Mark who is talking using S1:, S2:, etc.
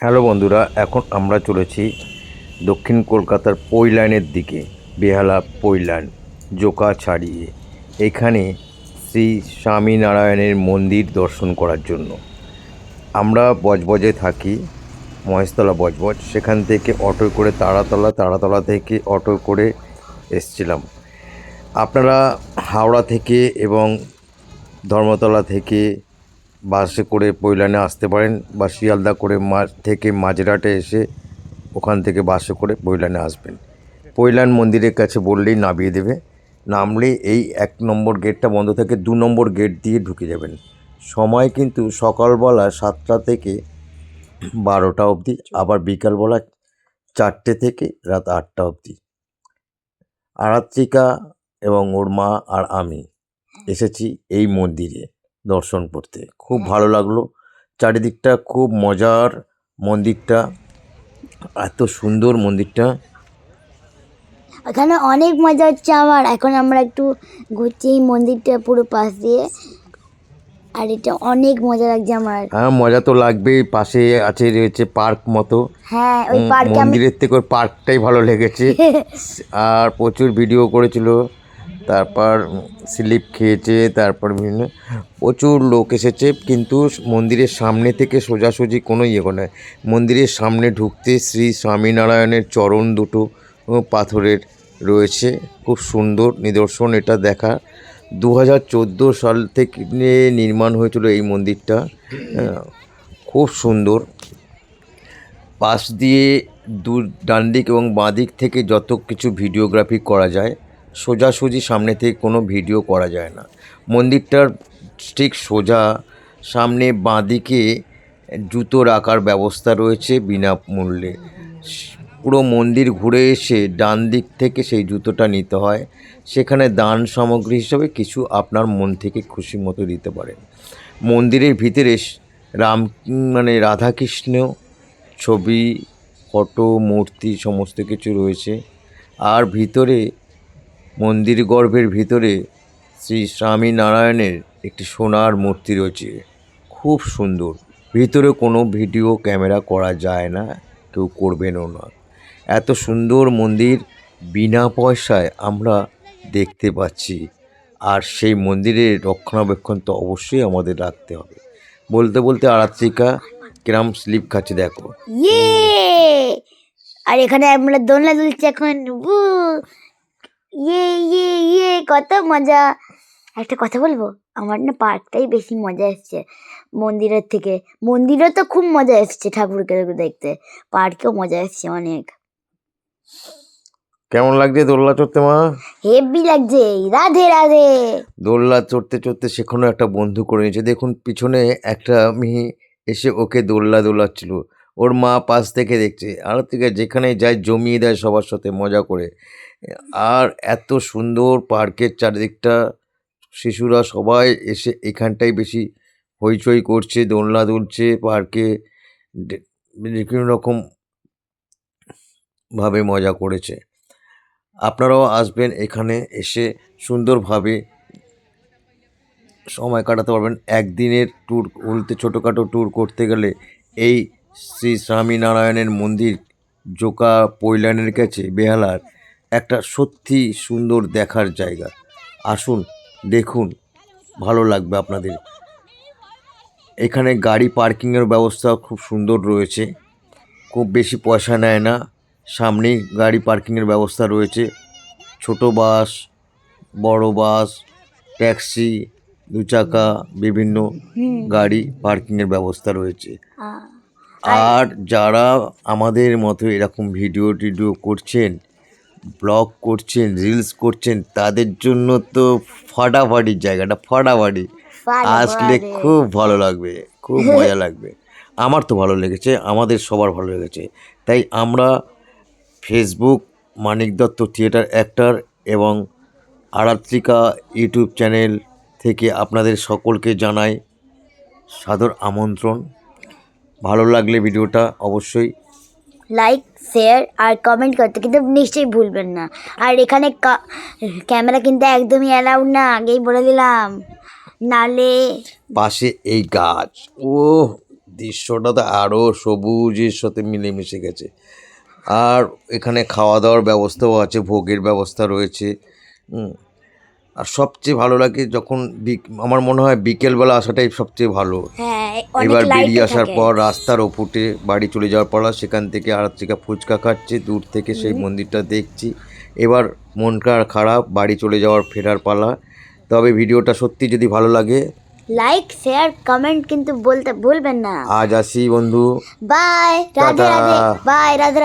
S1: Hello বন্ধুরা, এখন আমরা চলেছি দক্ষিণ কলকাতার পৈলানের দিকে। বেহালা পৈলান জোকা ছাড়িয়ে এখানে শ্রী স্বামীনারায়ণের মন্দির দর্শন করার জন্য আমরা বজবজে থাকি, মহেশতলা বজবজ। সেখান থেকে অটো করে তারাতলা থেকে অটো করে এসছিলাম। আপনারা হাওড়া থেকে এবং ধর্মতলা থেকে বাসে করে পৈলানে আসতে পারেন, বা শিয়ালদা করে থেকে মাঝেরহাটে এসে ওখান থেকে বাসে করে পৈলানে আসবেন। পৈলান মন্দিরের কাছে বললেই নামিয়ে দেবে। নামলে এই 1 নম্বর গেটটা বন্ধ থাকে, 2 নম্বর গেট দিয়ে ঢুকে যাবেন। সময় কিন্তু সকালবেলা 7টা থেকে 12টা অবধি, আবার বিকালবেলা 4টে থেকে রাত 8টা অবধি। আরাত্রিকা এবং ওর মা আর আমি এসেছি এই মন্দিরে দর্শন করতে। খুব ভালো লাগলো, চারিদিকটা খুব মজার। মন্দিরটা এত সুন্দর, মন্দিরটা
S2: এখানে অনেক মজা হচ্ছে আমার। এখন আমরা একটু ঘুরছি এই মন্দিরটা পুরো পাশ দিয়ে, আর এটা অনেক মজা লাগছে আমার।
S1: হ্যাঁ, মজা তো লাগবেই। পাশে আছে রয়েছে পার্ক মতো।
S2: হ্যাঁ, ওই পার্কে আমি
S1: মন্দিরের থেকে ওর পার্কটাই ভালো লেগেছে। আর প্রচুর ভিডিও করেছিল, তারপর স্লিপ খেয়েছে, তারপর বিভিন্ন প্রচুর লোক এসেছে। কিন্তু মন্দিরের সামনে থেকে সোজাসুজি কোনো ইয়ে নয়। মন্দিরের সামনে ঢুকতে শ্রী স্বামীনারায়ণের চরণ দুটো পাথরের রয়েছে। খুব সুন্দর নিদর্শন এটা দেখা। 2014 সাল থেকে নির্মাণ হয়েছিল এই মন্দিরটা। খুব সুন্দর। পাশ দিয়ে ডান দিক এবং বাঁ দিক থেকে যত কিছু ভিডিওগ্রাফি করা যায়, সোজাসুজি সামনে থেকে কোনো ভিডিও করা যায় না। মন্দিরটার ঠিক সোজা সামনে বাঁ দিকে জুতো রাখার ব্যবস্থা রয়েছে বিনামূল্যে। পুরো মন্দির ঘুরে এসে ডান দিক থেকে সেই জুতোটা নিতে হয়। সেখানে দান সামগ্রী হিসাবে কিছু আপনার মন থেকে খুশি মতো দিতে পারেন। মন্দিরের ভিতরে রাধাকৃষ্ণ ছবি, ফটো, মূর্তি সমস্ত কিছু রয়েছে। আর ভিতরে মন্দির গর্ভের ভিতরে শ্রী স্বামীনারায়ণের একটি সোনার মূর্তি রয়েছে, খুব সুন্দর। ভিতরে কোনো ভিডিও ক্যামেরা করা যায় না, কেউ করবেনও না। এত সুন্দর মন্দির বিনা পয়সায় আমরা দেখতে পাচ্ছি। আর সেই মন্দিরের রক্ষণাবেক্ষণ তো অবশ্যই আমাদের রাখতে হবে। বলতে বলতে আরাত্রিকা কিরম স্লিপ খাচ্ছে দেখো।
S2: ইয়ে, আর এখানে আমরা দোলনা দুলছি এখন। উ ইয়ে ইয়ে ইয়ে, কত মজা। একটা কথা বলবো, আমার না পার্কটাই বেশি মজা এসছে মন্দিরের থেকে। মন্দিরে তো খুব মজা এসছে ঠাকুরকে দেখতে, পার্কেও মজা এসছে অনেক।
S1: কেমন লাগছে দোলনা চড়তে মা?
S2: হেভি লাগছে। রাধে রাধে।
S1: দোলনা চড়তে চড়তে সেখানেও একটা বন্ধু করে নিয়েছে। দেখুন পিছনে একটা মেয়ে এসে ওকে দোলনা দোলাচ্ছিল, ওর মা পাশ থেকে দেখছে। আর থেকে যেখানে যায় জমিয়ে দেয় সবার সাথে মজা করে। আর এত সুন্দর পার্কের চারিদিকটা, শিশুরা সবাই এসে এখানটায় বেশি হইচই করছে, দোলনা দুলছে পার্কে। বিভিন্ন রকম ভাবে মজা করেছে। আপনারাও আসবেন, এখানে এসে সুন্দরভাবে সময় কাটাতে পারবেন। একদিনের ট্যুর বলতে ছোটোখাটো ট্যুর করতে গেলে এই শ্রী স্বামীনারায়ণের মন্দির জোকা পৈলানের কাছে বেহালার একটা সত্যি সুন্দর দেখার জায়গা। আসুন, দেখুন, ভালো লাগবে আপনাদের। এখানে গাড়ি পার্কিংয়ের ব্যবস্থা খুব সুন্দর রয়েছে, খুব বেশি পয়সা নেয় না। সামনেই গাড়ি পার্কিংয়ের ব্যবস্থা রয়েছে। ছোট বাস, বড় বাস, ট্যাক্সি, 2 চাকা, বিভিন্ন গাড়ি পার্কিংয়ের ব্যবস্থা রয়েছে। আর যারা আমাদের মতো এরকম ভিডিও করছেন, ব্লগ করছেন, রিলস করছেন, তাদের জন্য তো ফাটাফাটি জায়গাটা, ফাটাফাটি। আসলে খুব ভালো লাগবে, খুব মজা লাগবে। আমার তো ভালো লেগেছে, আমাদের সবার ভালো লেগেছে। তাই আমরা ফেসবুক মানিক দত্ত থিয়েটার অ্যাক্টর এবং আরাত্রিকা ইউটিউব চ্যানেল থেকে আপনাদের সকলকে জানাই সাদর আমন্ত্রণ। ভালো লাগলে ভিডিওটা অবশ্যই
S2: লাইক, শেয়ার আর কমেন্ট করতে কিন্তু নিশ্চয়ই ভুলবেন না। আর এখানে ক্যামেরা কিন্তু একদমই অ্যালাউড না, আগেই বলে দিলাম, নালে
S1: পাশে এই গাছ, ও দৃশ্যটা তো আরও সবুজের সাথে মিলেমিশে গেছে। আর এখানে খাওয়া দাওয়ার ব্যবস্থাও আছে, ভোগের ব্যবস্থা রয়েছে। আর সবচেয়ে ভালো লাগে যখন আমার মনে হয় বিকেলবেলা আসাটাই সবচেয়ে ভালো।
S2: হ্যাঁ, অনেক
S1: এবার
S2: লাইট
S1: বেরিয়ে আসার
S2: থাকে।
S1: পর রাস্তার ওপরে বাড়ি চলে যাওয়ার পর সেখান থেকে আরাত্রিকা ফুচকা খাচ্ছে, দূর থেকে সেই মন্দিরটা দেখছি। এবার মনটা আর খারাপ, বাড়ি চলে যাওয়ার ফেরার পালা। তবে ভিডিওটা সত্যি যদি ভালো লাগে
S2: লাইক শেয়ার কমেন্ট কিন্তু বলতে ভুলবেন না।
S1: আজ আসি বন্ধু,
S2: bye, Radhe
S1: tata.
S2: Radhe, bye, Radhe Radhe.